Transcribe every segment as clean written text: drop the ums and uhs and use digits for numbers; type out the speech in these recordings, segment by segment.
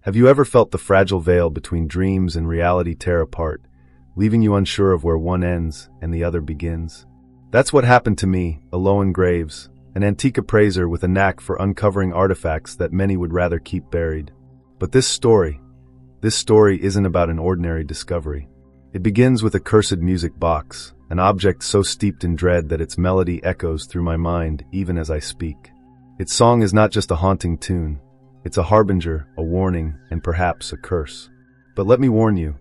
Have you ever felt the fragile veil between dreams and reality tear apart, leaving you unsure of where one ends and the other begins? That's what happened to me, Aloan Graves, an antique appraiser with a knack for uncovering artifacts that many would rather keep buried. But this story isn't about an ordinary discovery. It begins with a cursed music box, an object so steeped in dread that its melody echoes through my mind even as I speak. Its song is not just a haunting tune, it's a harbinger, a warning, and perhaps a curse. But let me warn you,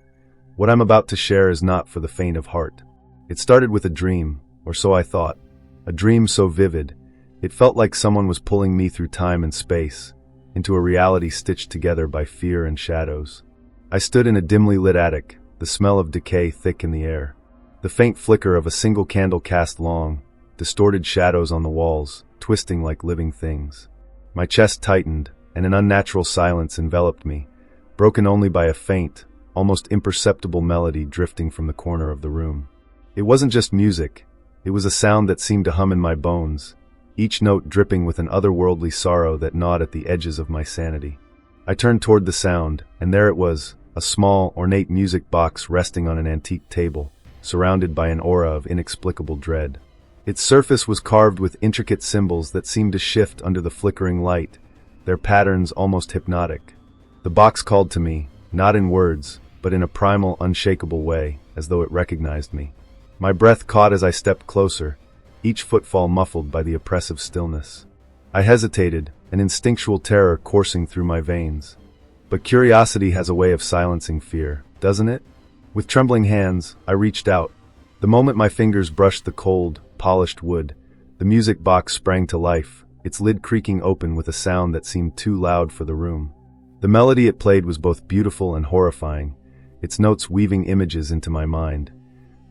what I'm about to share is not for the faint of heart. It started with a dream, or so I thought. A dream so vivid, it felt like someone was pulling me through time and space, into a reality stitched together by fear and shadows. I stood in a dimly lit attic, the smell of decay thick in the air. The faint flicker of a single candle cast long, distorted shadows on the walls, twisting like living things. My chest tightened, and an unnatural silence enveloped me, broken only by a faint, almost imperceptible melody drifting from the corner of the room. It wasn't just music, it was a sound that seemed to hum in my bones, each note dripping with an otherworldly sorrow that gnawed at the edges of my sanity. I turned toward the sound, and there it was, a small, ornate music box resting on an antique table, surrounded by an aura of inexplicable dread. Its surface was carved with intricate symbols that seemed to shift under the flickering light, their patterns almost hypnotic. The box called to me, not in words, but in a primal, unshakable way, as though it recognized me. My breath caught as I stepped closer, each footfall muffled by the oppressive stillness. I hesitated, an instinctual terror coursing through my veins. But curiosity has a way of silencing fear, doesn't it? With trembling hands, I reached out. The moment my fingers brushed the cold, polished wood, the music box sprang to life, its lid creaking open with a sound that seemed too loud for the room. The melody it played was both beautiful and horrifying, its notes weaving images into my mind.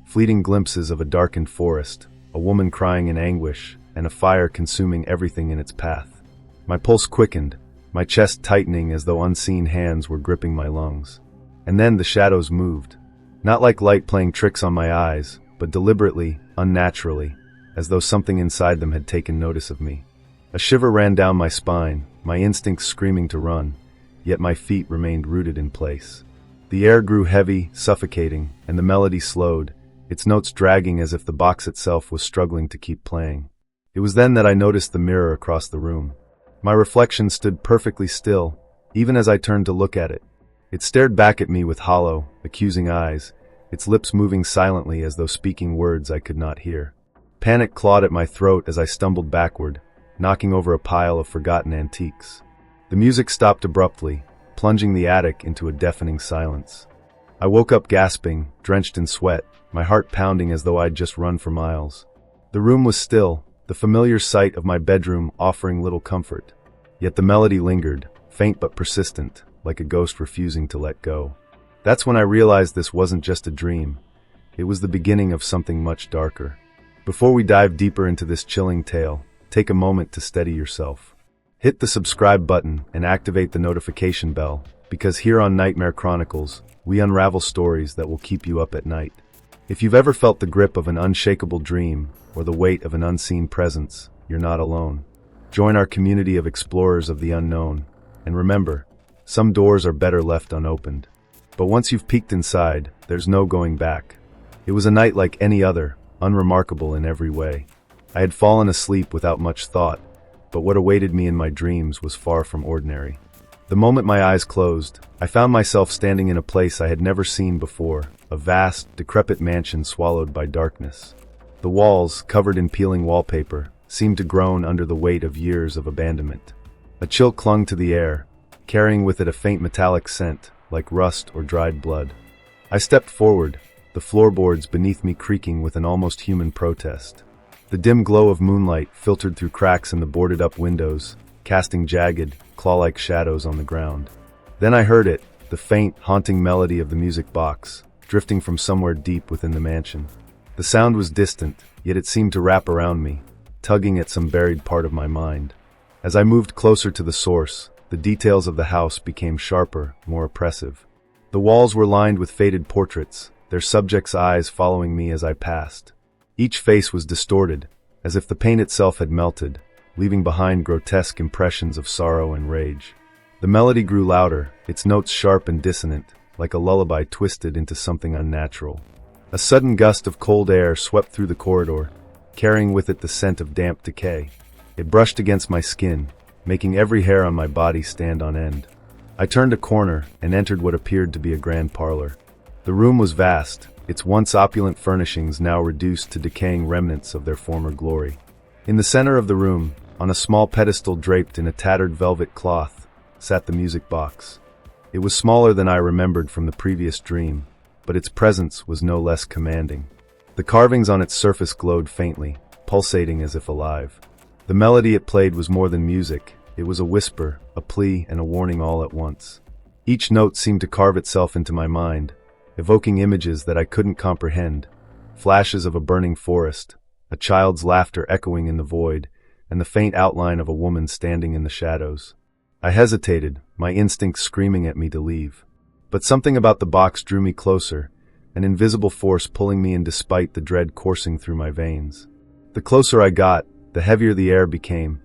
Fleeting glimpses of a darkened forest, a woman crying in anguish, and a fire consuming everything in its path. My pulse quickened, my chest tightening as though unseen hands were gripping my lungs. And then the shadows moved. Not like light playing tricks on my eyes, but deliberately, unnaturally, as though something inside them had taken notice of me. A shiver ran down my spine, my instincts screaming to run, yet my feet remained rooted in place. The air grew heavy, suffocating, and the melody slowed, its notes dragging as if the box itself was struggling to keep playing. It was then that I noticed the mirror across the room. My reflection stood perfectly still, even as I turned to look at it. It stared back at me with hollow, accusing eyes, its lips moving silently as though speaking words I could not hear. Panic clawed at my throat as I stumbled backward, knocking over a pile of forgotten antiques. The music stopped abruptly, plunging the attic into a deafening silence. I woke up gasping, drenched in sweat, my heart pounding as though I'd just run for miles. The room was still, the familiar sight of my bedroom offering little comfort. Yet the melody lingered, faint but persistent, like a ghost refusing to let go. That's when I realized this wasn't just a dream. It was the beginning of something much darker. Before we dive deeper into this chilling tale, take a moment to steady yourself. Hit the subscribe button and activate the notification bell, because here on Nightmare Chronicles, we unravel stories that will keep you up at night. If you've ever felt the grip of an unshakable dream or the weight of an unseen presence, you're not alone. Join our community of explorers of the unknown, and remember, some doors are better left unopened. But once you've peeked inside, there's no going back. It was a night like any other, unremarkable in every way. I had fallen asleep without much thought, but what awaited me in my dreams was far from ordinary. The moment my eyes closed, I found myself standing in a place I had never seen before, a vast, decrepit mansion swallowed by darkness. The walls, covered in peeling wallpaper, seemed to groan under the weight of years of abandonment. A chill clung to the air, carrying with it a faint metallic scent, like rust or dried blood. I stepped forward, the floorboards beneath me creaking with an almost human protest. The dim glow of moonlight filtered through cracks in the boarded-up windows, casting jagged, claw-like shadows on the ground. Then I heard it, the faint, haunting melody of the music box, drifting from somewhere deep within the mansion. The sound was distant, yet it seemed to wrap around me, tugging at some buried part of my mind. As I moved closer to the source, the details of the house became sharper, more oppressive. The walls were lined with faded portraits, their subjects' eyes following me as I passed. Each face was distorted, as if the paint itself had melted, leaving behind grotesque impressions of sorrow and rage. The melody grew louder, its notes sharp and dissonant, like a lullaby twisted into something unnatural. A sudden gust of cold air swept through the corridor, carrying with it the scent of damp decay. It brushed against my skin, making every hair on my body stand on end. I turned a corner and entered what appeared to be a grand parlor. The room was vast, its once opulent furnishings now reduced to decaying remnants of their former glory. In the center of the room, on a small pedestal draped in a tattered velvet cloth, sat the music box. It was smaller than I remembered from the previous dream, but its presence was no less commanding. The carvings on its surface glowed faintly, pulsating as if alive. The melody it played was more than music. It was a whisper, a plea, and a warning all at once. Each note seemed to carve itself into my mind, evoking images that I couldn't comprehend, flashes of a burning forest, a child's laughter echoing in the void, and the faint outline of a woman standing in the shadows. I hesitated, my instincts screaming at me to leave. But something about the box drew me closer, an invisible force pulling me in despite the dread coursing through my veins. The closer I got, the heavier the air became,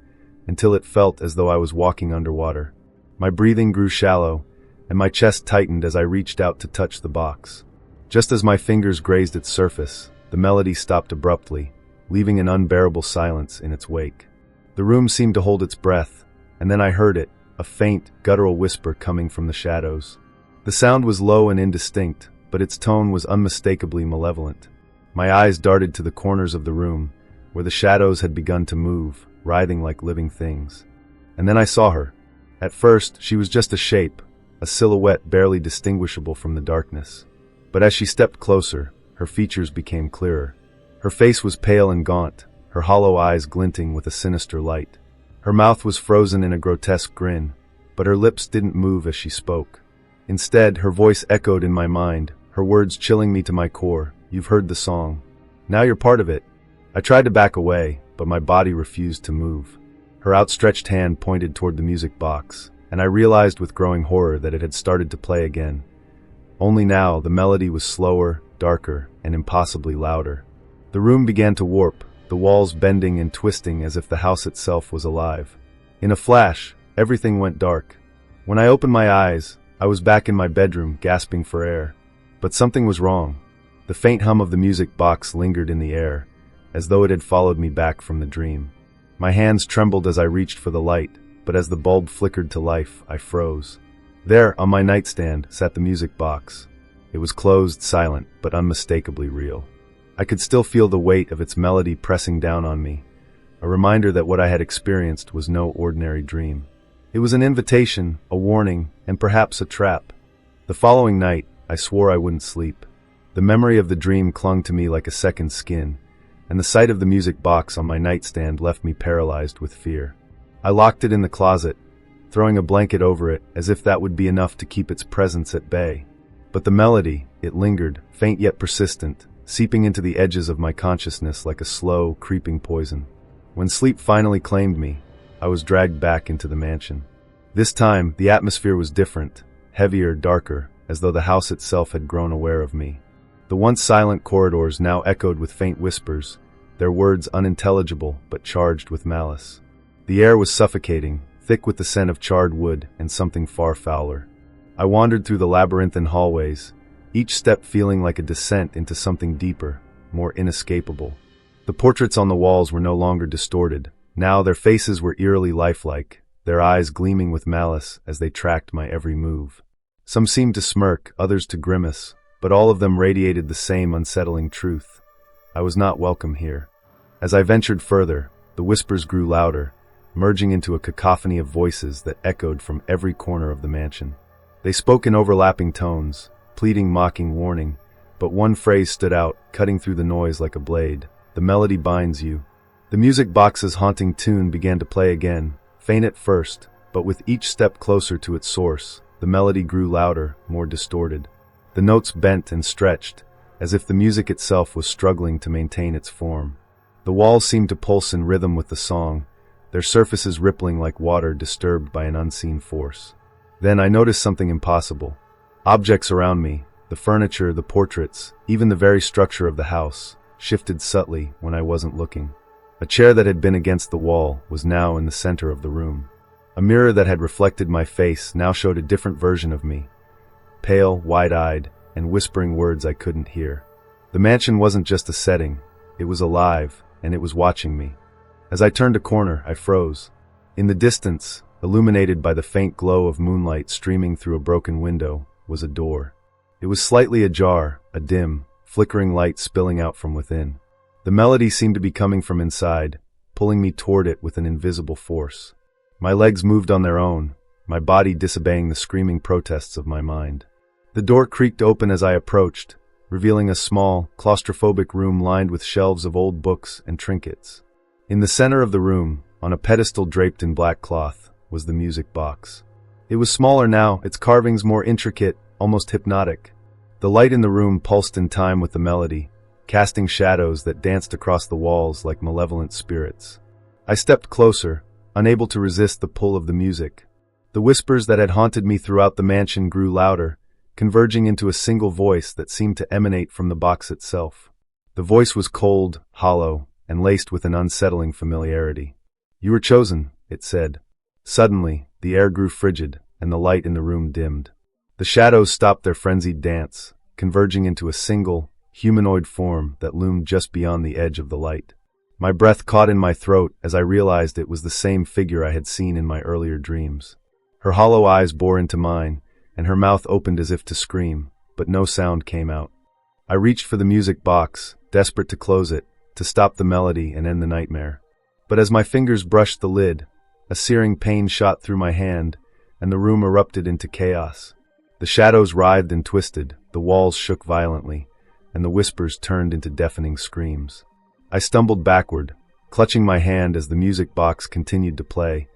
until it felt as though I was walking underwater. My breathing grew shallow, and my chest tightened as I reached out to touch the box. Just as my fingers grazed its surface, the melody stopped abruptly, leaving an unbearable silence in its wake. The room seemed to hold its breath, and then I heard it, a faint, guttural whisper coming from the shadows. The sound was low and indistinct, but its tone was unmistakably malevolent. My eyes darted to the corners of the room, where the shadows had begun to move, writhing like living things. And then I saw her. At first, she was just a shape, a silhouette barely distinguishable from the darkness. But as she stepped closer, her features became clearer. Her face was pale and gaunt, her hollow eyes glinting with a sinister light. Her mouth was frozen in a grotesque grin, but her lips didn't move as she spoke. Instead, her voice echoed in my mind, her words chilling me to my core. "You've heard the song. Now you're part of it." I tried to back away, but my body refused to move. Her outstretched hand pointed toward the music box, and I realized with growing horror that it had started to play again. Only now, the melody was slower, darker, and impossibly louder. The room began to warp, the walls bending and twisting as if the house itself was alive. In a flash, everything went dark. When I opened my eyes, I was back in my bedroom, gasping for air. But something was wrong. The faint hum of the music box lingered in the air, as though it had followed me back from the dream. My hands trembled as I reached for the light, but as the bulb flickered to life, I froze. There, on my nightstand, sat the music box. It was closed, silent, but unmistakably real. I could still feel the weight of its melody pressing down on me, a reminder that what I had experienced was no ordinary dream. It was an invitation, a warning, and perhaps a trap. The following night, I swore I wouldn't sleep. The memory of the dream clung to me like a second skin, and the sight of the music box on my nightstand left me paralyzed with fear. I locked it in the closet, throwing a blanket over it as if that would be enough to keep its presence at bay. But the melody, it lingered, faint yet persistent, seeping into the edges of my consciousness like a slow, creeping poison. When sleep finally claimed me, I was dragged back into the mansion. This time, the atmosphere was different, heavier, darker, as though the house itself had grown aware of me. The once silent corridors now echoed with faint whispers, their words unintelligible but charged with malice. The air was suffocating, thick with the scent of charred wood and something far fouler. I wandered through the labyrinthine hallways, each step feeling like a descent into something deeper, more inescapable. The portraits on the walls were no longer distorted. Now their faces were eerily lifelike, their eyes gleaming with malice as they tracked my every move. Some seemed to smirk, others to grimace, but all of them radiated the same unsettling truth. I was not welcome here. As I ventured further, the whispers grew louder, merging into a cacophony of voices that echoed from every corner of the mansion. They spoke in overlapping tones, pleading, mocking, warning, but one phrase stood out, cutting through the noise like a blade. "The melody binds you." The music box's haunting tune began to play again, faint at first, but with each step closer to its source, the melody grew louder, more distorted. The notes bent and stretched, as if the music itself was struggling to maintain its form. The walls seemed to pulse in rhythm with the song, their surfaces rippling like water disturbed by an unseen force. Then I noticed something impossible. Objects around me, the furniture, the portraits, even the very structure of the house, shifted subtly when I wasn't looking. A chair that had been against the wall was now in the center of the room. A mirror that had reflected my face now showed a different version of me, pale, wide-eyed, and whispering words I couldn't hear. The mansion wasn't just a setting, it was alive, and it was watching me. As I turned a corner, I froze. In the distance, illuminated by the faint glow of moonlight streaming through a broken window, was a door. It was slightly ajar, a dim, flickering light spilling out from within. The melody seemed to be coming from inside, pulling me toward it with an invisible force. My legs moved on their own, my body disobeying the screaming protests of my mind. The door creaked open as I approached, revealing a small, claustrophobic room lined with shelves of old books and trinkets. In the center of the room, on a pedestal draped in black cloth, was the music box. It was smaller now, its carvings more intricate, almost hypnotic. The light in the room pulsed in time with the melody, casting shadows that danced across the walls like malevolent spirits. I stepped closer, unable to resist the pull of the music. The whispers that had haunted me throughout the mansion grew louder, converging into a single voice that seemed to emanate from the box itself. The voice was cold, hollow, and laced with an unsettling familiarity. "You were chosen," it said. Suddenly, the air grew frigid, and the light in the room dimmed. The shadows stopped their frenzied dance, converging into a single, humanoid form that loomed just beyond the edge of the light. My breath caught in my throat as I realized it was the same figure I had seen in my earlier dreams. Her hollow eyes bore into mine, and her mouth opened as if to scream, but no sound came out. I reached for the music box, desperate to close it, to stop the melody and end the nightmare. But as my fingers brushed the lid, a searing pain shot through my hand, and the room erupted into chaos. The shadows writhed and twisted, the walls shook violently, and the whispers turned into deafening screams. I stumbled backward, clutching my hand as the music box continued to play,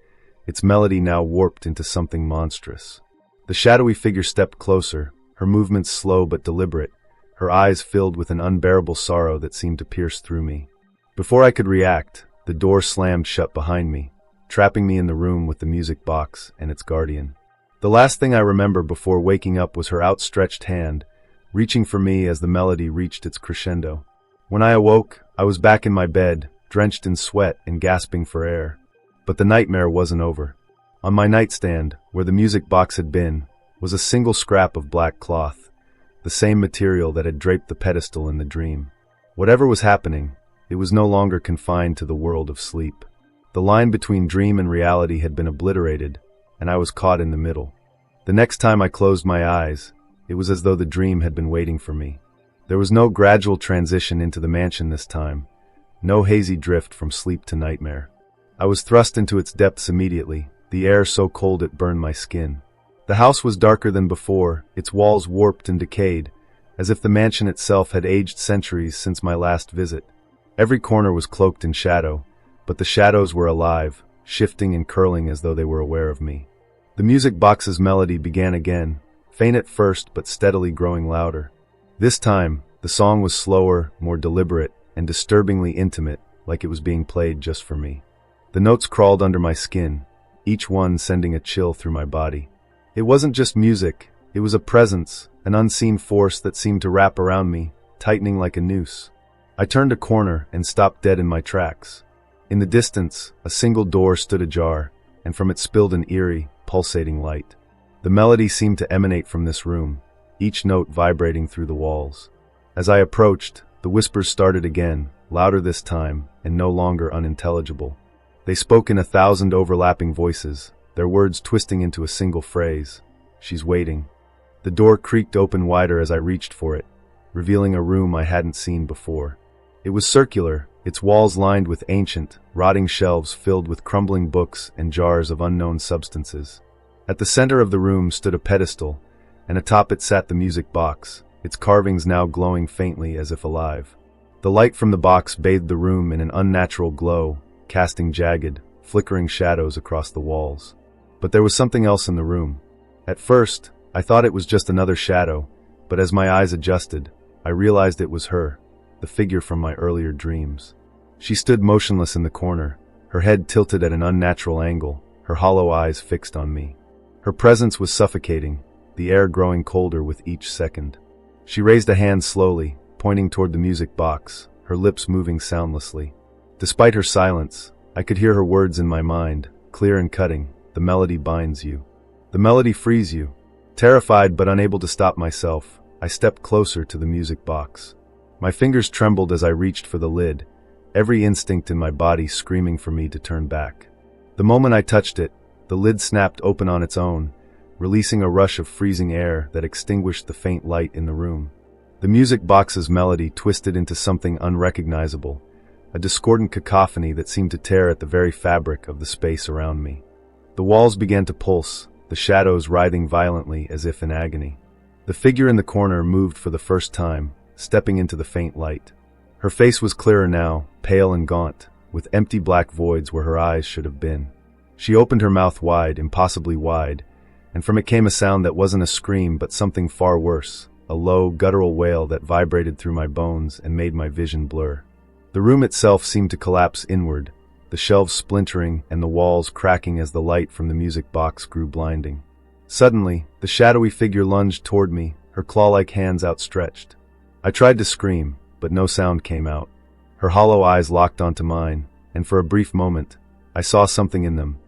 its melody now warped into something monstrous. The shadowy figure stepped closer, her movements slow but deliberate, her eyes filled with an unbearable sorrow that seemed to pierce through me. Before I could react, the door slammed shut behind me, trapping me in the room with the music box and its guardian. The last thing I remember before waking up was her outstretched hand, reaching for me as the melody reached its crescendo. When I awoke, I was back in my bed, drenched in sweat and gasping for air. But the nightmare wasn't over. On my nightstand, where the music box had been, was a single scrap of black cloth, the same material that had draped the pedestal in the dream. Whatever was happening, it was no longer confined to the world of sleep. The line between dream and reality had been obliterated, and I was caught in the middle. The next time I closed my eyes, it was as though the dream had been waiting for me. There was no gradual transition into the mansion this time, no hazy drift from sleep to nightmare. I was thrust into its depths immediately, the air so cold it burned my skin. The house was darker than before, its walls warped and decayed, as if the mansion itself had aged centuries since my last visit. Every corner was cloaked in shadow, but the shadows were alive, shifting and curling as though they were aware of me. The music box's melody began again, faint at first but steadily growing louder. This time, the song was slower, more deliberate, and disturbingly intimate, like it was being played just for me. The notes crawled under my skin, each one sending a chill through my body. It wasn't just music, it was a presence, an unseen force that seemed to wrap around me, tightening like a noose. I turned a corner and stopped dead in my tracks. In the distance, a single door stood ajar, and from it spilled an eerie, pulsating light. The melody seemed to emanate from this room, each note vibrating through the walls. As I approached, the whispers started again, louder this time, and no longer unintelligible. They spoke in 1,000 overlapping voices, their words twisting into a single phrase. "She's waiting." The door creaked open wider as I reached for it, revealing a room I hadn't seen before. It was circular, its walls lined with ancient, rotting shelves filled with crumbling books and jars of unknown substances. At the center of the room stood a pedestal, and atop it sat the music box, its carvings now glowing faintly as if alive. The light from the box bathed the room in an unnatural glow, casting jagged, flickering shadows across the walls. But there was something else in the room. At first, I thought it was just another shadow, but as my eyes adjusted, I realized it was her, the figure from my earlier dreams. She stood motionless in the corner, her head tilted at an unnatural angle, her hollow eyes fixed on me. Her presence was suffocating, the air growing colder with each second. She raised a hand slowly, pointing toward the music box, her lips moving soundlessly. Despite her silence, I could hear her words in my mind, clear and cutting, the melody binds you. The melody frees you. Terrified but unable to stop myself, I stepped closer to the music box. My fingers trembled as I reached for the lid, every instinct in my body screaming for me to turn back. The moment I touched it, the lid snapped open on its own, releasing a rush of freezing air that extinguished the faint light in the room. The music box's melody twisted into something unrecognizable, a discordant cacophony that seemed to tear at the very fabric of the space around me. The walls began to pulse, the shadows writhing violently as if in agony. The figure in the corner moved for the first time, stepping into the faint light. Her face was clearer now, pale and gaunt, with empty black voids where her eyes should have been. She opened her mouth wide, impossibly wide, and from it came a sound that wasn't a scream but something far worse, a low, guttural wail that vibrated through my bones and made my vision blur. The room itself seemed to collapse inward, the shelves splintering and the walls cracking as the light from the music box grew blinding. Suddenly, the shadowy figure lunged toward me, her claw-like hands outstretched. I tried to scream, but no sound came out. Her hollow eyes locked onto mine, and for a brief moment, I saw something in them,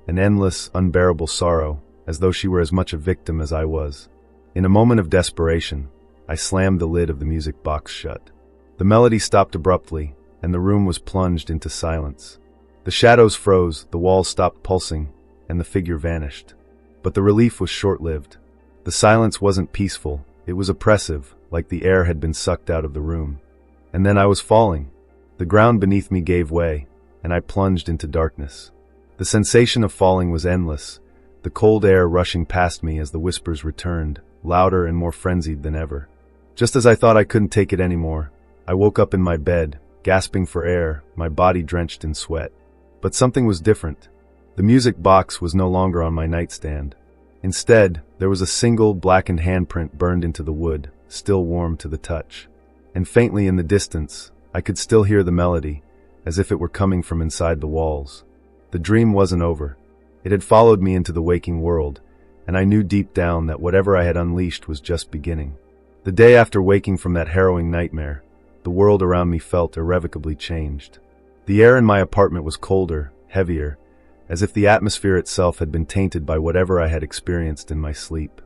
an endless, unbearable sorrow, as though she were as much a victim as I was. In a moment of desperation, I slammed the lid of the music box shut. The melody stopped abruptly, and the room was plunged into silence. The shadows froze, the walls stopped pulsing, and the figure vanished. But the relief was short-lived. The silence wasn't peaceful, it was oppressive, like the air had been sucked out of the room. And then I was falling. The ground beneath me gave way, and I plunged into darkness. The sensation of falling was endless, the cold air rushing past me as the whispers returned, louder and more frenzied than ever. Just as I thought I couldn't take it anymore, I woke up in my bed, gasping for air, my body drenched in sweat. But something was different. The music box was no longer on my nightstand. Instead, there was a single blackened handprint burned into the wood, still warm to the touch. And faintly in the distance, I could still hear the melody, as if it were coming from inside the walls. The dream wasn't over. It had followed me into the waking world, and I knew deep down that whatever I had unleashed was just beginning. The day after waking from that harrowing nightmare, the world around me felt irrevocably changed. The air in my apartment was colder, heavier, as if the atmosphere itself had been tainted by whatever I had experienced in my sleep.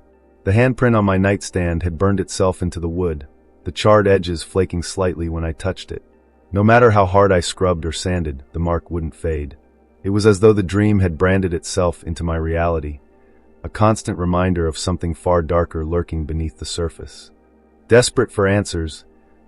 The handprint on my nightstand had burned itself into the wood, the charred edges flaking slightly when I touched it. No matter how hard I scrubbed or sanded, the mark wouldn't fade. It was as though the dream had branded itself into my reality, a constant reminder of something far darker lurking beneath the surface. Desperate for answers,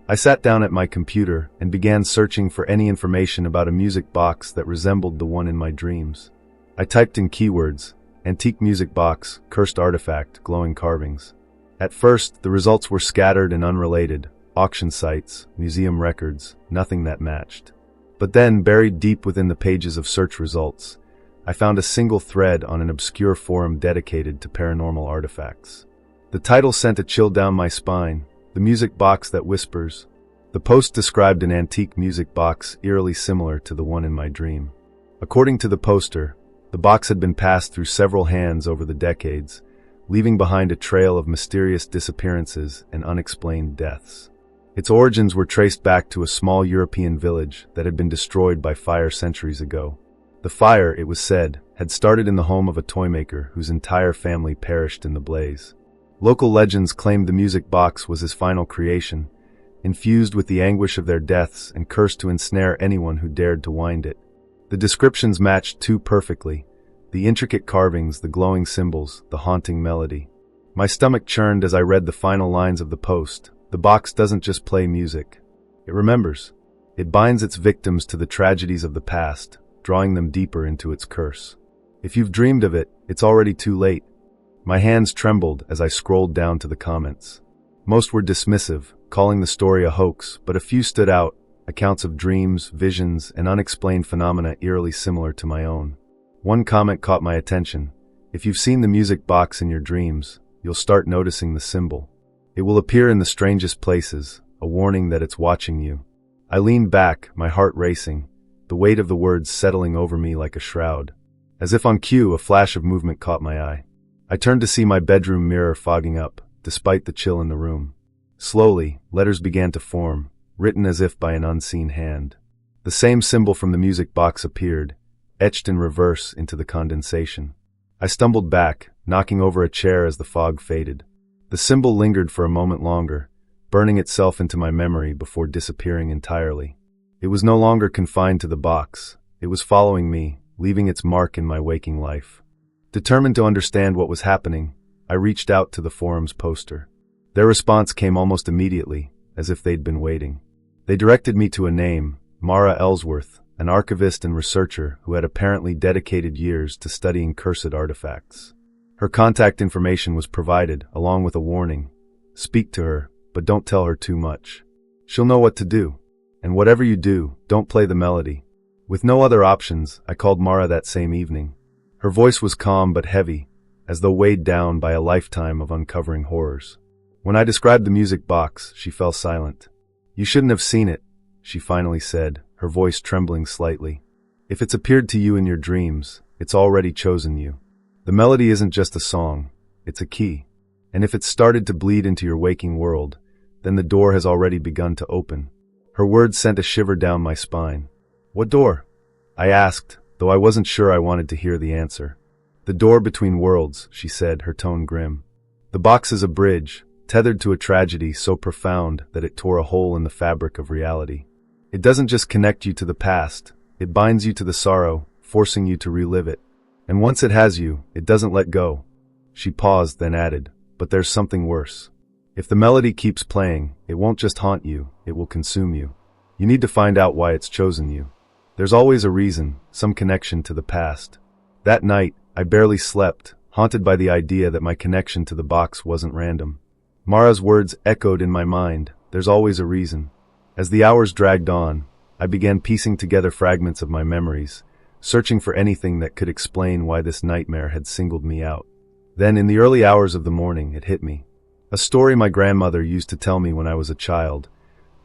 I sat down at my computer and began searching for any information about a music box that resembled the one in my dreams. I typed in keywords: antique music box, cursed artifact, glowing carvings. At first, the results were scattered and unrelated: auction sites, museum records, nothing that matched. But then, buried deep within the pages of search results, I found a single thread on an obscure forum dedicated to paranormal artifacts. The title sent a chill down my spine: The Music Box That Whispers. The post described an antique music box eerily similar to the one in my dream. According to the poster, the box had been passed through several hands over the decades, leaving behind a trail of mysterious disappearances and unexplained deaths. Its origins were traced back to a small European village that had been destroyed by fire centuries ago. The fire, it was said, had started in the home of a toymaker whose entire family perished in the blaze. Local legends claimed the music box was his final creation, infused with the anguish of their deaths and cursed to ensnare anyone who dared to wind it. The descriptions matched too perfectly: the intricate carvings, the glowing symbols, the haunting melody. My stomach churned as I read the final lines of the post. The box doesn't just play music. It remembers. It binds its victims to the tragedies of the past, drawing them deeper into its curse. If you've dreamed of it, it's already too late. My hands trembled as I scrolled down to the comments. Most were dismissive, calling the story a hoax, but a few stood out, accounts of dreams, visions, and unexplained phenomena eerily similar to my own. One comment caught my attention: if you've seen the music box in your dreams, you'll start noticing the symbol. It will appear in the strangest places, a warning that it's watching you. I leaned back, my heart racing, the weight of the words settling over me like a shroud. As if on cue, a flash of movement caught my eye. I turned to see my bedroom mirror fogging up, despite the chill in the room. Slowly, letters began to form, written as if by an unseen hand. The same symbol from the music box appeared, etched in reverse into the condensation. I stumbled back, knocking over a chair as the fog faded. The symbol lingered for a moment longer, burning itself into my memory before disappearing entirely. It was no longer confined to the box. It was following me, leaving its mark in my waking life. Determined to understand what was happening, I reached out to the forum's poster. Their response came almost immediately, as if they'd been waiting. They directed me to a name, Mara Ellsworth, an archivist and researcher who had apparently dedicated years to studying cursed artifacts. Her contact information was provided, along with a warning. Speak to her, but don't tell her too much. She'll know what to do. And whatever you do, don't play the melody. With no other options, I called Mara that same evening. Her voice was calm but heavy, as though weighed down by a lifetime of uncovering horrors. When I described the music box, she fell silent. You shouldn't have seen it, she finally said, her voice trembling slightly. If it's appeared to you in your dreams, it's already chosen you. The melody isn't just a song, it's a key. And if it's started to bleed into your waking world, then the door has already begun to open. Her words sent a shiver down my spine. What door? I asked, though I wasn't sure I wanted to hear the answer. The door between worlds, she said, her tone grim. The box is a bridge, tethered to a tragedy so profound that it tore a hole in the fabric of reality. It doesn't just connect you to the past, it binds you to the sorrow, forcing you to relive it. And once it has you, it doesn't let go. She paused, then added, but there's something worse. If the melody keeps playing, it won't just haunt you, it will consume you. You need to find out why it's chosen you. There's always a reason, some connection to the past. That night, I barely slept, haunted by the idea that my connection to the box wasn't random. Mara's words echoed in my mind, there's always a reason. As the hours dragged on, I began piecing together fragments of my memories, searching for anything that could explain why this nightmare had singled me out. Then, in the early hours of the morning, it hit me. A story my grandmother used to tell me when I was a child,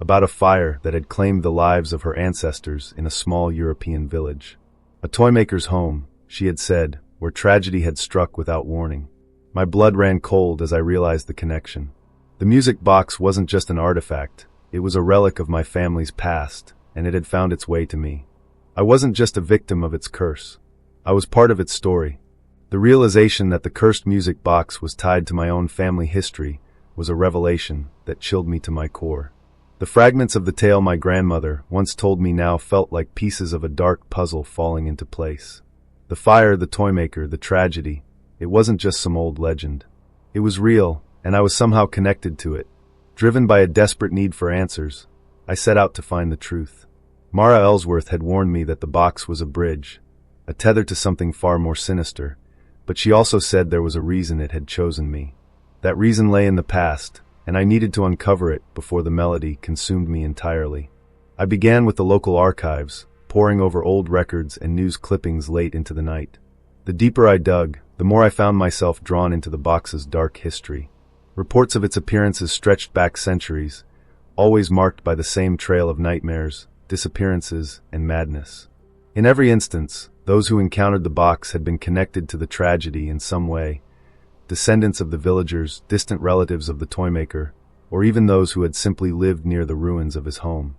about a fire that had claimed the lives of her ancestors in a small European village. A toymaker's home, she had said, where tragedy had struck without warning. My blood ran cold as I realized the connection. The music box wasn't just an artifact, it was a relic of my family's past, and it had found its way to me. I wasn't just a victim of its curse. I was part of its story. The realization that the cursed music box was tied to my own family history was a revelation that chilled me to my core. The fragments of the tale my grandmother once told me now felt like pieces of a dark puzzle falling into place. The fire, the toymaker, the tragedy, it wasn't just some old legend. It was real, and I was somehow connected to it. Driven by a desperate need for answers, I set out to find the truth. Mara Ellsworth had warned me that the box was a bridge, a tether to something far more sinister, but she also said there was a reason it had chosen me. That reason lay in the past, and I needed to uncover it before the melody consumed me entirely. I began with the local archives, poring over old records and news clippings late into the night. The deeper I dug, the more I found myself drawn into the box's dark history. Reports of its appearances stretched back centuries, always marked by the same trail of nightmares, disappearances, and madness. In every instance, those who encountered the box had been connected to the tragedy in some way, descendants of the villagers, distant relatives of the toymaker, or even those who had simply lived near the ruins of his home.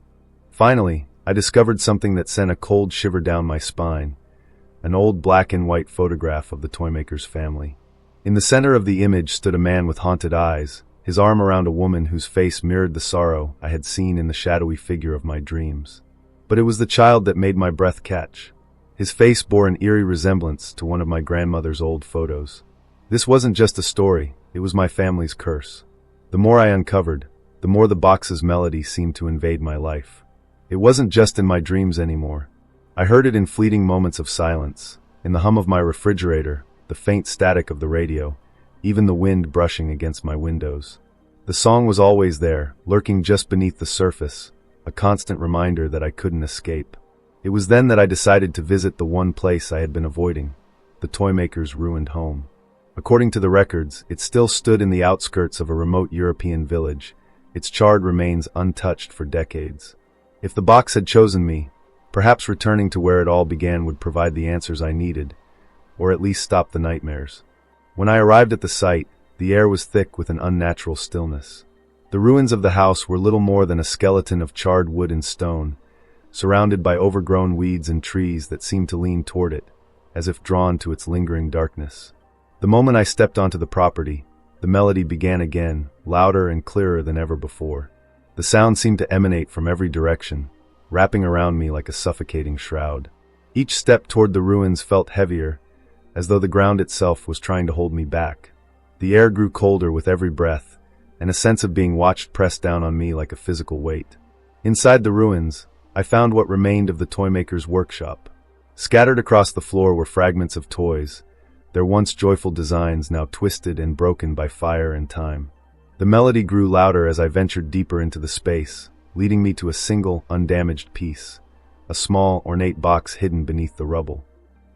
Finally, I discovered something that sent a cold shiver down my spine, an old black and white photograph of the toymaker's family. In the center of the image stood a man with haunted eyes, his arm around a woman whose face mirrored the sorrow I had seen in the shadowy figure of my dreams. But it was the child that made my breath catch. His face bore an eerie resemblance to one of my grandmother's old photos. This wasn't just a story, it was my family's curse. The more I uncovered, the more the box's melody seemed to invade my life. It wasn't just in my dreams anymore. I heard it in fleeting moments of silence, in the hum of my refrigerator, the faint static of the radio, even the wind brushing against my windows. The song was always there, lurking just beneath the surface, a constant reminder that I couldn't escape. It was then that I decided to visit the one place I had been avoiding, the toymaker's ruined home. According to the records, it still stood in the outskirts of a remote European village, its charred remains untouched for decades. If the box had chosen me, perhaps returning to where it all began would provide the answers I needed, or at least stop the nightmares. When I arrived at the site, the air was thick with an unnatural stillness. The ruins of the house were little more than a skeleton of charred wood and stone, surrounded by overgrown weeds and trees that seemed to lean toward it, as if drawn to its lingering darkness. The moment I stepped onto the property, the melody began again, louder and clearer than ever before. The sound seemed to emanate from every direction, wrapping around me like a suffocating shroud. Each step toward the ruins felt heavier, as though the ground itself was trying to hold me back. The air grew colder with every breath, and a sense of being watched pressed down on me like a physical weight. Inside the ruins, I found what remained of the toymaker's workshop. Scattered across the floor were fragments of toys, their once joyful designs now twisted and broken by fire and time. The melody grew louder as I ventured deeper into the space, leading me to a single, undamaged piece, a small, ornate box hidden beneath the rubble.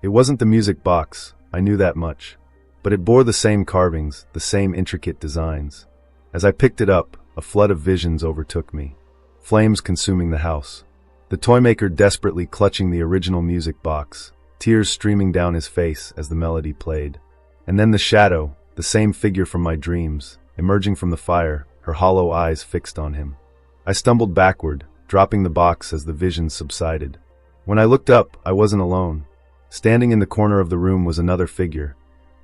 It wasn't the music box, I knew that much, but it bore the same carvings, the same intricate designs. As I picked it up, a flood of visions overtook me, flames consuming the house. The toymaker desperately clutching the original music box, tears streaming down his face as the melody played. And then the shadow, the same figure from my dreams, emerging from the fire, her hollow eyes fixed on him. I stumbled backward, dropping the box as the visions subsided. When I looked up, I wasn't alone. Standing in the corner of the room was another figure,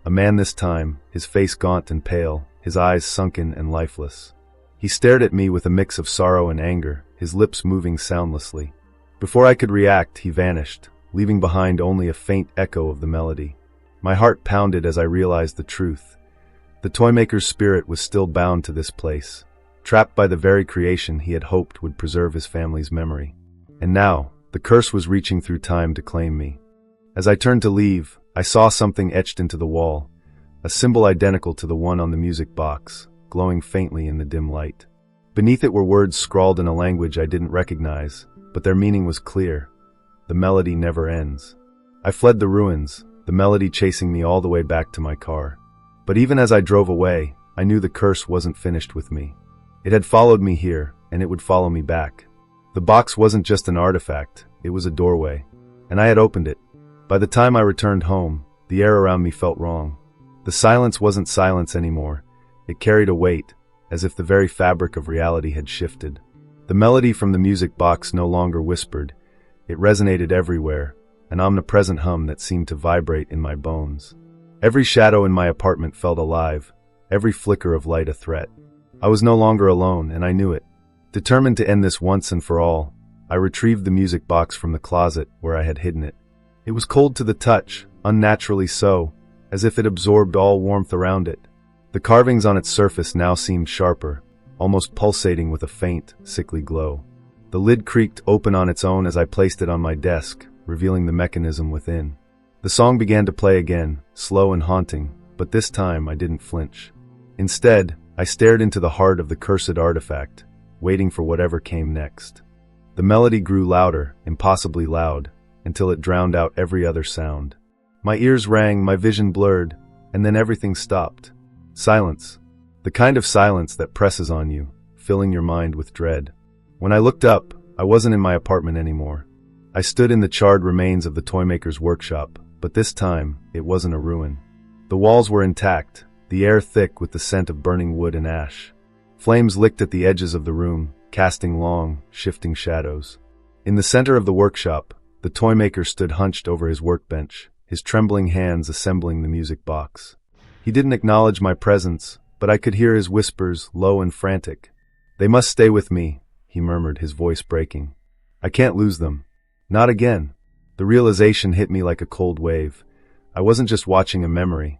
a man this time, his face gaunt and pale, his eyes sunken and lifeless. He stared at me with a mix of sorrow and anger, his lips moving soundlessly. Before I could react, he vanished, leaving behind only a faint echo of the melody. My heart pounded as I realized the truth. The toymaker's spirit was still bound to this place, trapped by the very creation he had hoped would preserve his family's memory. And now, the curse was reaching through time to claim me. As I turned to leave, I saw something etched into the wall, a symbol identical to the one on the music box, glowing faintly in the dim light. Beneath it were words scrawled in a language I didn't recognize, but their meaning was clear. The melody never ends. I fled the ruins, the melody chasing me all the way back to my car. But even as I drove away, I knew the curse wasn't finished with me. It had followed me here, and it would follow me back. The box wasn't just an artifact, it was a doorway, and I had opened it. By the time I returned home, the air around me felt wrong. The silence wasn't silence anymore. It carried a weight, as if the very fabric of reality had shifted. The melody from the music box no longer whispered. It resonated everywhere, an omnipresent hum that seemed to vibrate in my bones. Every shadow in my apartment felt alive, every flicker of light a threat. I was no longer alone, and I knew it. Determined to end this once and for all, I retrieved the music box from the closet where I had hidden it. It was cold to the touch, unnaturally so, as if it absorbed all warmth around it. The carvings on its surface now seemed sharper, almost pulsating with a faint, sickly glow. The lid creaked open on its own as I placed it on my desk, revealing the mechanism within. The song began to play again, slow and haunting, but this time I didn't flinch. Instead, I stared into the heart of the cursed artifact, waiting for whatever came next. The melody grew louder, impossibly loud, until it drowned out every other sound. My ears rang, my vision blurred, and then everything stopped. Silence. The kind of silence that presses on you, filling your mind with dread. When I looked up, I wasn't in my apartment anymore. I stood in the charred remains of the toymaker's workshop, but this time, it wasn't a ruin. The walls were intact, the air thick with the scent of burning wood and ash. Flames licked at the edges of the room, casting long, shifting shadows. In the center of the workshop, the toymaker stood hunched over his workbench, his trembling hands assembling the music box. He didn't acknowledge my presence, but I could hear his whispers, low and frantic. "They must stay with me," he murmured, his voice breaking. "I can't lose them. Not again." The realization hit me like a cold wave. I wasn't just watching a memory.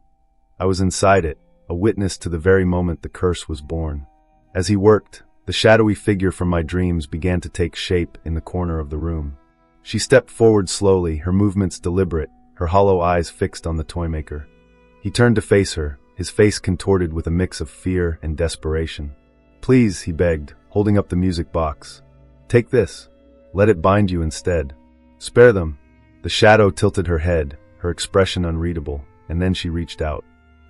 I was inside it, a witness to the very moment the curse was born. As he worked, the shadowy figure from my dreams began to take shape in the corner of the room. She stepped forward slowly, her movements deliberate, her hollow eyes fixed on the toymaker. He turned to face her, his face contorted with a mix of fear and desperation. "Please," he begged, holding up the music box. "Take this. Let it bind you instead. Spare them." The shadow tilted her head, her expression unreadable, and then she reached out.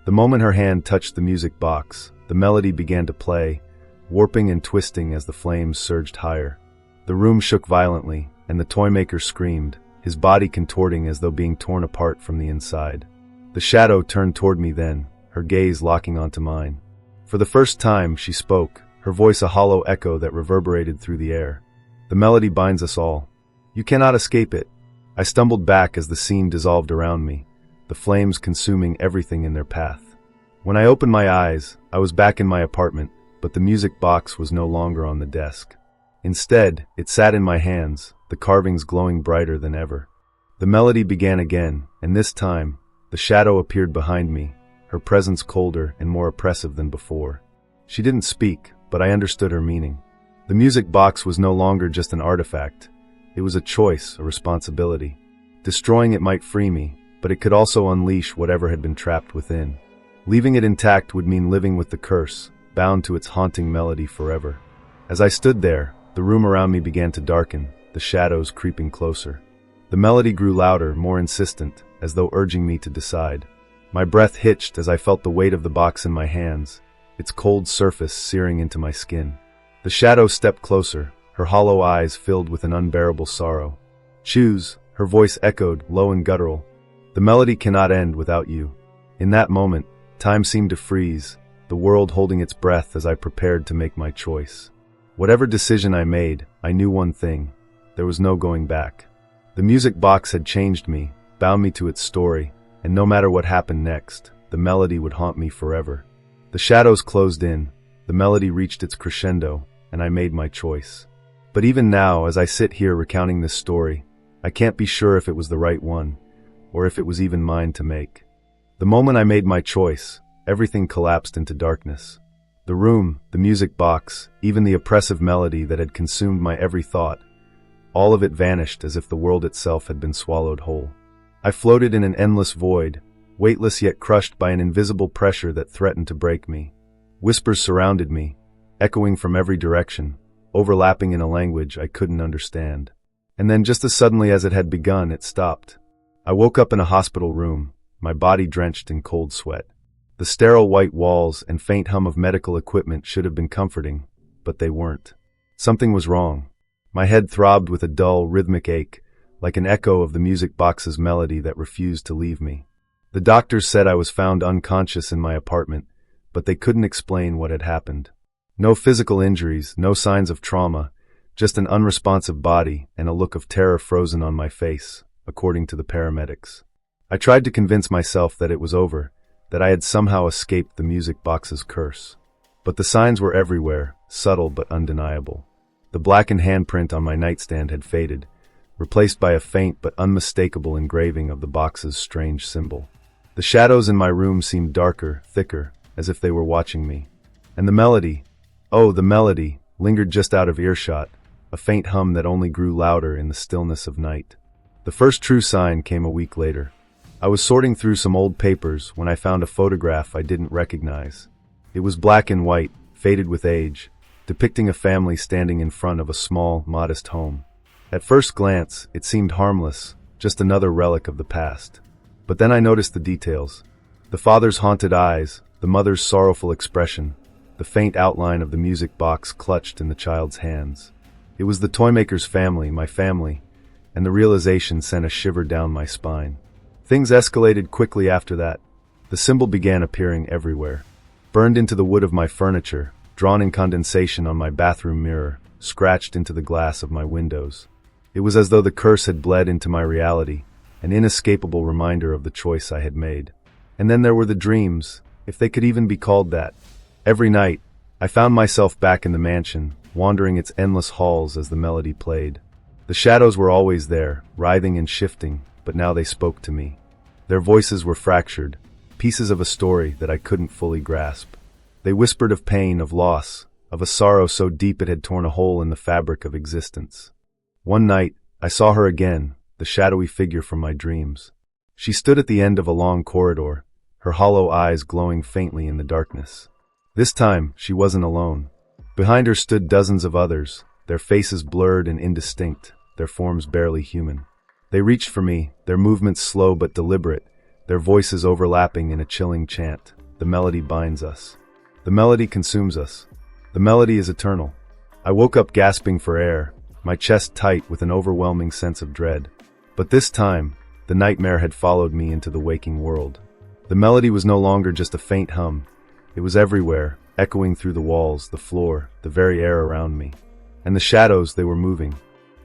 The moment her hand touched the music box, the melody began to play, warping and twisting as the flames surged higher. The room shook violently, and the toymaker screamed, his body contorting as though being torn apart from the inside. The shadow turned toward me then, her gaze locking onto mine. For the first time, she spoke, her voice a hollow echo that reverberated through the air. "The melody binds us all. You cannot escape it. I stumbled back as the scene dissolved around me, the flames consuming everything in their path. When I opened my eyes, I was back in my apartment, but the music box was no longer on the desk. Instead, it sat in my hands, the carvings glowing brighter than ever. The melody began again, and this time, the shadow appeared behind me, her presence colder and more oppressive than before. She didn't speak, but I understood her meaning. The music box was no longer just an artifact. It was a choice, a responsibility. Destroying it might free me, but it could also unleash whatever had been trapped within. Leaving it intact would mean living with the curse, bound to its haunting melody forever. As I stood there, the room around me began to darken, the shadows creeping closer. The melody grew louder, more insistent, as though urging me to decide. My breath hitched as I felt the weight of the box in my hands, its cold surface searing into my skin. The shadow stepped closer, her hollow eyes filled with an unbearable sorrow. "Choose," her voice echoed, low and guttural. "The melody cannot end without you." In that moment, time seemed to freeze, the world holding its breath as I prepared to make my choice. Whatever decision I made, I knew one thing: there was no going back. The music box had changed me, bound me to its story, and no matter what happened next, the melody would haunt me forever. The shadows closed in, the melody reached its crescendo, and I made my choice. But even now, as I sit here recounting this story, I can't be sure if it was the right one, or if it was even mine to make. The moment I made my choice, everything collapsed into darkness. The room, the music box, even the oppressive melody that had consumed my every thought, all of it vanished as if the world itself had been swallowed whole. I floated in an endless void, weightless yet crushed by an invisible pressure that threatened to break me. Whispers surrounded me, echoing from every direction, overlapping in a language I couldn't understand. And then just as suddenly as it had begun, it stopped. I woke up in a hospital room, my body drenched in cold sweat. The sterile white walls and faint hum of medical equipment should have been comforting, but they weren't. Something was wrong. My head throbbed with a dull, rhythmic ache, like an echo of the music box's melody that refused to leave me. The doctors said I was found unconscious in my apartment, but they couldn't explain what had happened. No physical injuries, no signs of trauma, just an unresponsive body and a look of terror frozen on my face, according to the paramedics. I tried to convince myself that it was over, that I had somehow escaped the music box's curse. But the signs were everywhere, subtle but undeniable. The blackened handprint on my nightstand had faded, replaced by a faint but unmistakable engraving of the box's strange symbol. The shadows in my room seemed darker, thicker, as if they were watching me. And the melody, oh, the melody, lingered just out of earshot, a faint hum that only grew louder in the stillness of night. The first true sign came a week later. I was sorting through some old papers when I found a photograph I didn't recognize. It was black and white, faded with age, depicting a family standing in front of a small, modest home. At first glance, it seemed harmless, just another relic of the past. But then I noticed the details. The father's haunted eyes, the mother's sorrowful expression, the faint outline of the music box clutched in the child's hands. It was the toymaker's family, my family, and the realization sent a shiver down my spine. Things escalated quickly after that. The symbol began appearing everywhere. Burned into the wood of my furniture, drawn in condensation on my bathroom mirror, scratched into the glass of my windows. It was as though the curse had bled into my reality, an inescapable reminder of the choice I had made. And then there were the dreams, if they could even be called that. Every night, I found myself back in the mansion, wandering its endless halls as the melody played. The shadows were always there, writhing and shifting, but now they spoke to me. Their voices were fractured, pieces of a story that I couldn't fully grasp. They whispered of pain, of loss, of a sorrow so deep it had torn a hole in the fabric of existence. One night, I saw her again, the shadowy figure from my dreams. She stood at the end of a long corridor, her hollow eyes glowing faintly in the darkness. This time, she wasn't alone. Behind her stood dozens of others, their faces blurred and indistinct, their forms barely human. They reached for me, their movements slow but deliberate, their voices overlapping in a chilling chant. The melody binds us. The melody consumes us. The melody is eternal. I woke up gasping for air, my chest tight with an overwhelming sense of dread. But this time, the nightmare had followed me into the waking world. The melody was no longer just a faint hum. It was everywhere, echoing through the walls, the floor, the very air around me. And the shadows, they were moving.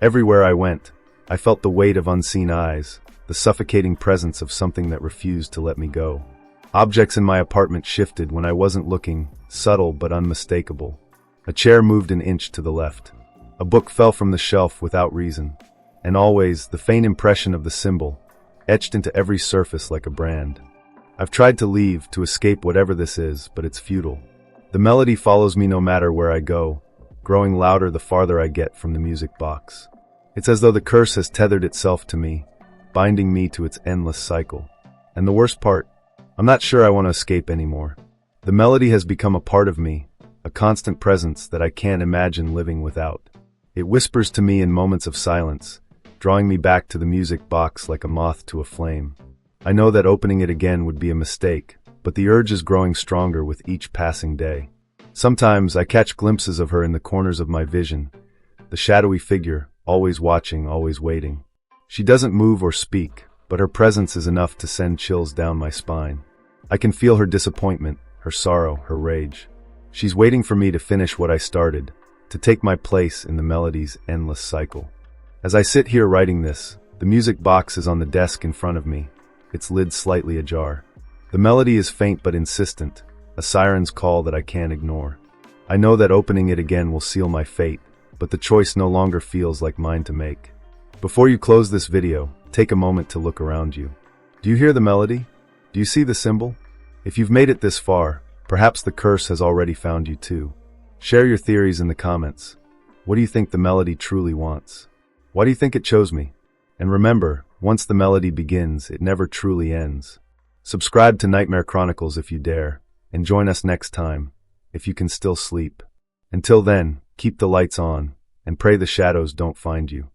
Everywhere I went, I felt the weight of unseen eyes, the suffocating presence of something that refused to let me go. Objects in my apartment shifted when I wasn't looking, subtle but unmistakable. A chair moved an inch to the left. A book fell from the shelf without reason. And always, the faint impression of the symbol, etched into every surface like a brand. I've tried to leave, to escape whatever this is, but it's futile. The melody follows me no matter where I go, growing louder the farther I get from the music box. It's as though the curse has tethered itself to me, binding me to its endless cycle. And the worst part, I'm not sure I want to escape anymore. The melody has become a part of me, a constant presence that I can't imagine living without. It whispers to me in moments of silence, drawing me back to the music box like a moth to a flame. I know that opening it again would be a mistake, but the urge is growing stronger with each passing day. Sometimes I catch glimpses of her in the corners of my vision, the shadowy figure, always watching, always waiting. She doesn't move or speak, but her presence is enough to send chills down my spine. I can feel her disappointment, her sorrow, her rage. She's waiting for me to finish what I started, to take my place in the melody's endless cycle. As I sit here writing this, the music box is on the desk in front of me, its lid slightly ajar. The melody is faint but insistent, a siren's call that I can't ignore. I know that opening it again will seal my fate, but the choice no longer feels like mine to make. Before you close this video, take a moment to look around you. Do you hear the melody? Do you see the symbol? If you've made it this far, perhaps the curse has already found you too. Share your theories in the comments. What do you think the melody truly wants? Why do you think it chose me? And remember, once the melody begins, it never truly ends. Subscribe to Nightmare Chronicles if you dare, and join us next time, if you can still sleep. Until then, keep the lights on, and pray the shadows don't find you.